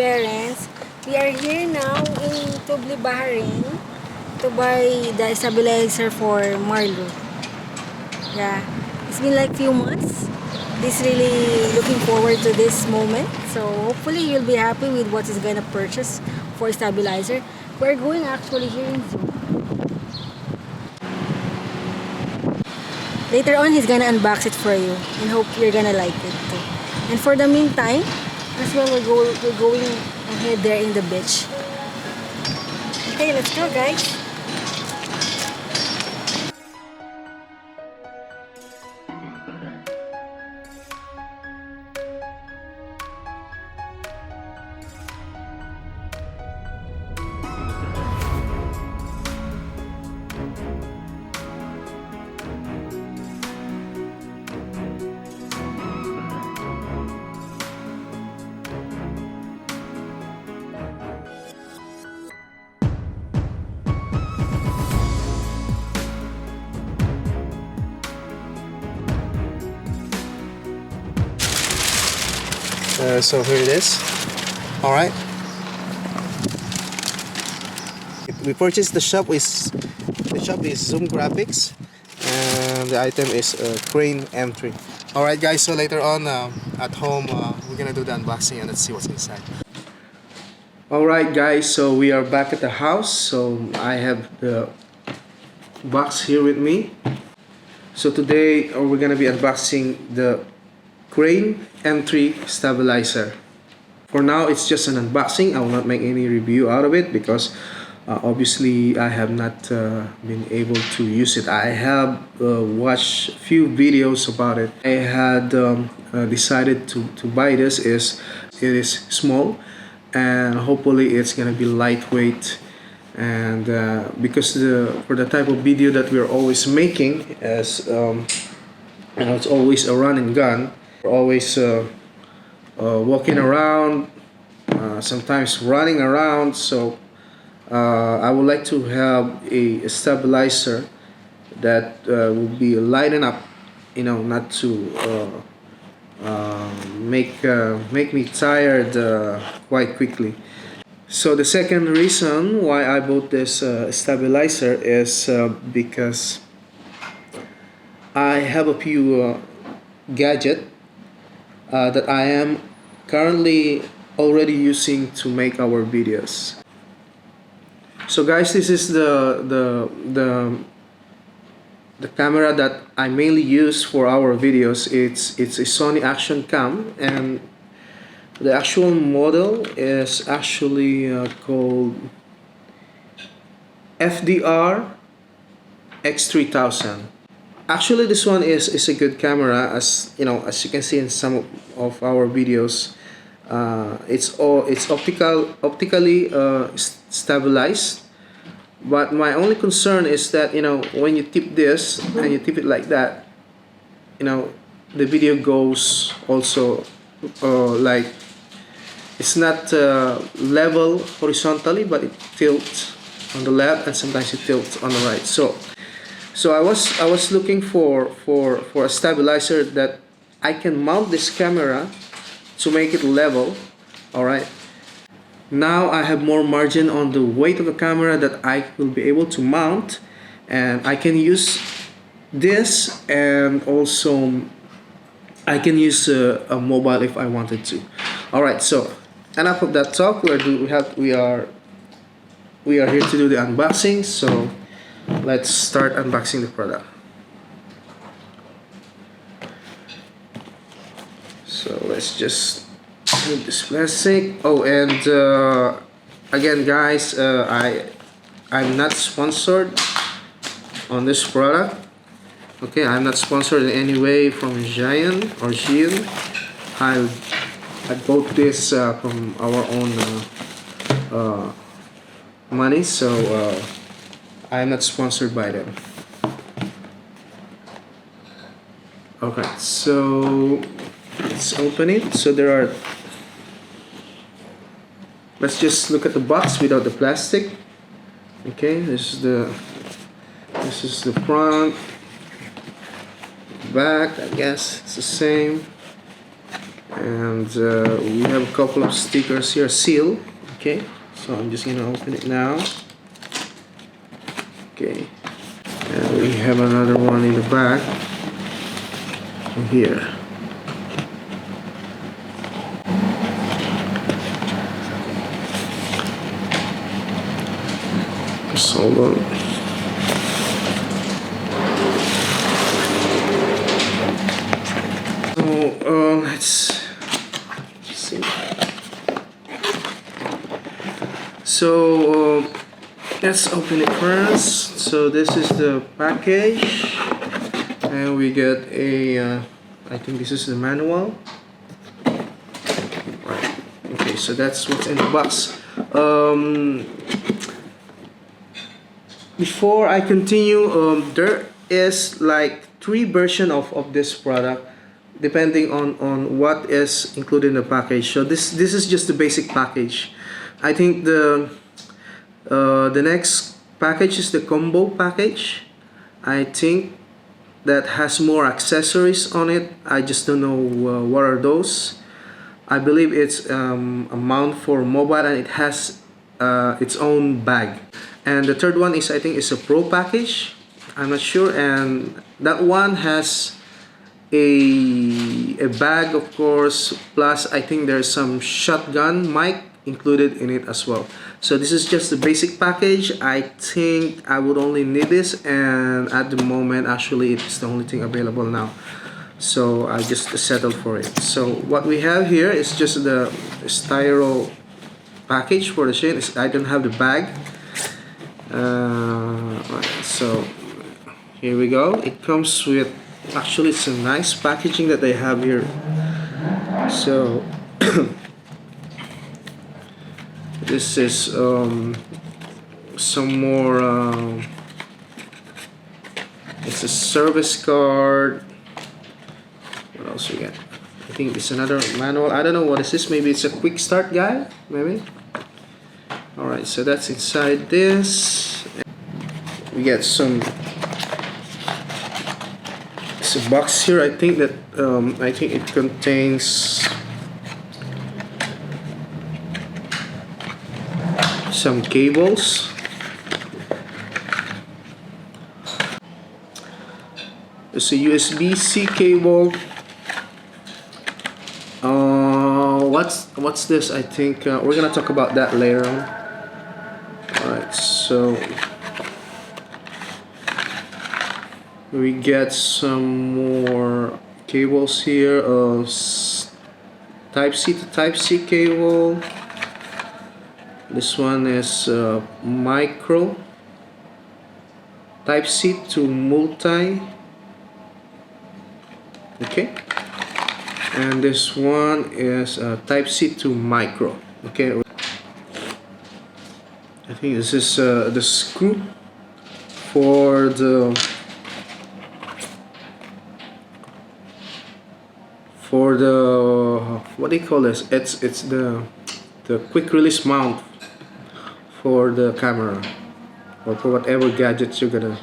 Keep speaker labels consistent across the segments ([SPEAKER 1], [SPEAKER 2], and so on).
[SPEAKER 1] parents. We are here now in Tubli, Bahrain to buy the stabilizer for Marlo. Yeah, it's been like few months. This really looking forward to this moment. So hopefully you'll be happy with what he's gonna purchase for stabilizer. We're going actually here in Zhiyun. Later on, he's gonna unbox it for you and hope you're gonna like it too. And for the meantime, as well, we're going ahead there in the beach. Okay, let's go, guys.
[SPEAKER 2] So here it is. All right. We purchased the shop is Zoom Graphics, and the item is Crane M3. All right, guys. So later on at home, we're gonna do the unboxing and let's see what's inside. All right, guys. So we are back at the house. So I have the box here with me. So today we're gonna be unboxing the Crane M3 stabilizer. For now, it's just an unboxing. I will not make any review out of it because obviously I have not been able to use it. I have watched a few videos about it. I had decided to buy this. It is small and hopefully it's gonna be lightweight, and because for the type of video that we're always making, as it's always a run and gun. We're always walking around, sometimes running around. So I would like to have a stabilizer that will be light enough, not to make me tired quite quickly. So the second reason why I bought this stabilizer is because I have a few gadgets that I am currently already using to make our videos. So guys, this is the camera that I mainly use for our videos. It's a Sony Action Cam, and the actual model is actually called FDR X3000. Actually, this one is a good camera, as you can see in some of our videos. It's optically stabilized, but my only concern is that when you tip this and you tip it like that, the video goes also like it's not level horizontally, but it tilts on the left and sometimes it tilts on the right. So I was looking for a stabilizer that I can mount this camera to make it level. All right. Now I have more margin on the weight of the camera that I will be able to mount, and I can use this, and also I can use a mobile if I wanted to. All right. So enough of that talk. We are here to do the unboxing. So let's start unboxing the product. So let's just remove this plastic. Oh, and again, guys, I'm not sponsored on this product. Okay, I'm not sponsored in any way from Zhiyun. I bought this from our own money, so I am not sponsored by them. Okay, so let's open it. So let's just look at the box without the plastic. Okay, this is the front, back. I guess it's the same. And we have a couple of stickers here, seal. Okay, so I'm just gonna open it now. Okay, and we have another one in the back here. Just hold on. So let's see. So let's open it first. So this is the package, and we get a I think this is the manual. Right. Okay, so that's what's in the box. Before I continue, there is like 3 versions of this product depending on what is included in the package. So this is just the basic package. I think the next package is the combo package. I think that has more accessories on it. I just don't know what are those. I believe it's a mount for mobile, and it has its own bag. And the third one is, I think, is a pro package. I'm not sure. And that one has a bag, of course, plus I think there's some shotgun mic included in it as well. So this is just the basic package. I think I would only need this, and at the moment actually it's the only thing available now, so I just settled for it. So what we have here is just the styro package for the chain. I don't have the bag. Right, so here we go. It comes with, actually it's a nice packaging that they have here. So this is some more it's a service card. What else we got? I think it's another manual. I don't know what is this. Maybe it's a quick start guide, maybe. Alright, so that's inside this. We get some, it's a box here. I think that I think it contains some cables. It's a USB-C cable. What's this? I think we're gonna talk about that later on. Alright, so we get some more cables here. Type C to Type C cable. This one is micro. Type C to multi. Okay. And this one is Type C to micro. Okay. I think this is the screw for the what do you call this? It's the quick release mount for the camera, or for whatever gadgets you're gonna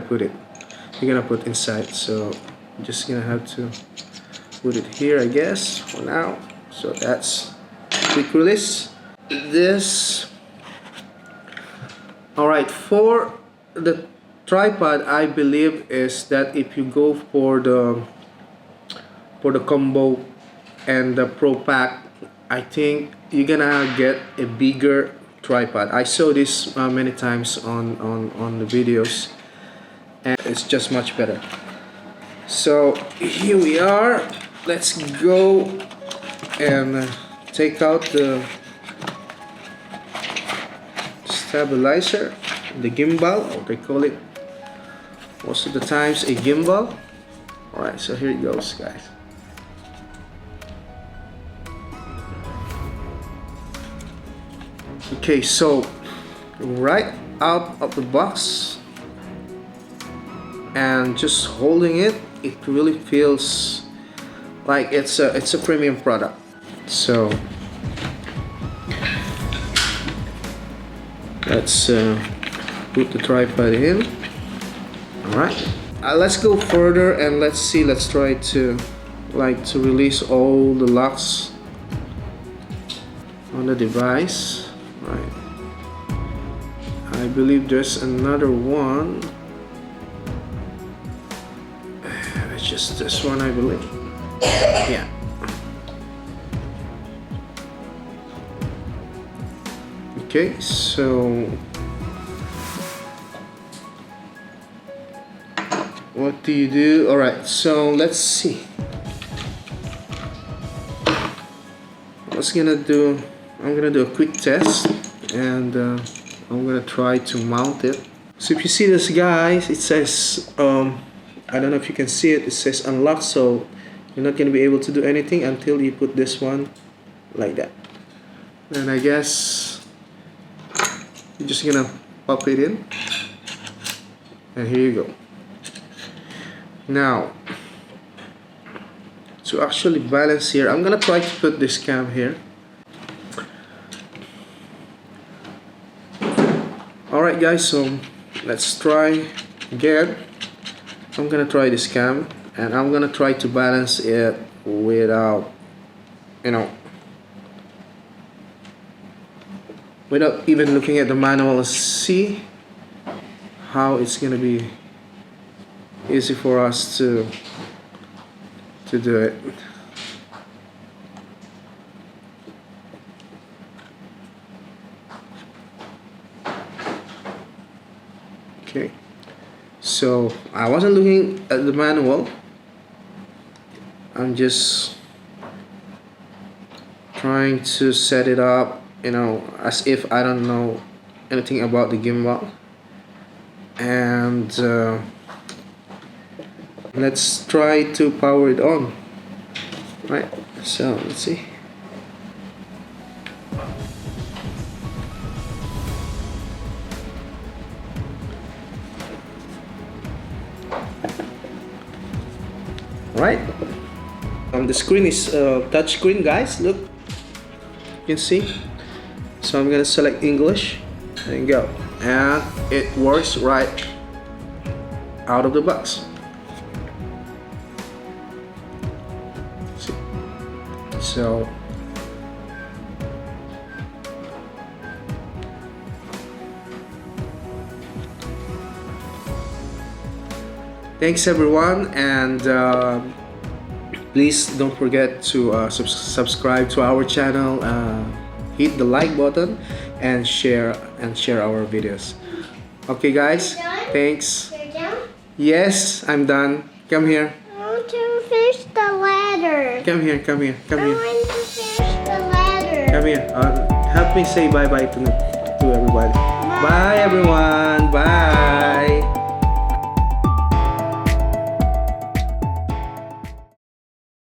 [SPEAKER 2] put inside. So I'm just gonna have to put it here, I guess, for now. So that's quick release. This. Alright, for the tripod, I believe is that if you go for the combo and the pro pack, I think you're gonna get a bigger tripod. I saw this many times on the videos, and it's just much better. So here we are. Let's go and take out the stabilizer, the gimbal, or they call it most of the times a gimbal. Alright, so here it goes, guys. Okay, so right out of the box and just holding it, it really feels like it's a premium product. So let's put the tripod in. Alright, let's go further and let's try to like to release all the locks on the device. Right. I believe there's another one. It's just this one, I believe. Yeah. Okay, so what do you do? All right, so let's see. I'm gonna do a quick test, and I'm gonna try to mount it. So if you see this, guys, it says I don't know if you can see it. It says unlock, so you're not gonna be able to do anything until you put this one like that. And I guess you're just gonna pop it in, and here you go. Now, to actually balance here, I'm gonna try to put this cam here. Alright guys, so let's try again. I'm gonna try this cam, and I'm gonna try to balance it without, without even looking at the manual, and see how it's gonna be easy for us to do it. Okay, so I wasn't looking at the manual. I'm just trying to set it up, as if I don't know anything about the gimbal. And let's try to power it on. Right, so let's see. Right, the screen is touch screen, guys. Look, you can see. So I'm gonna select English and go, and it works right out of the box. See? So thanks everyone, and please don't forget to subscribe to our channel, hit the like button, and share our videos. Okay guys, thanks.
[SPEAKER 3] You're done?
[SPEAKER 2] Yes, I'm done. Come here.
[SPEAKER 3] I want to finish the ladder.
[SPEAKER 2] Come here. Come
[SPEAKER 3] I
[SPEAKER 2] here.
[SPEAKER 3] want to finish the ladder.
[SPEAKER 2] Come here. Help me say bye bye to everybody. Bye everyone. Bye.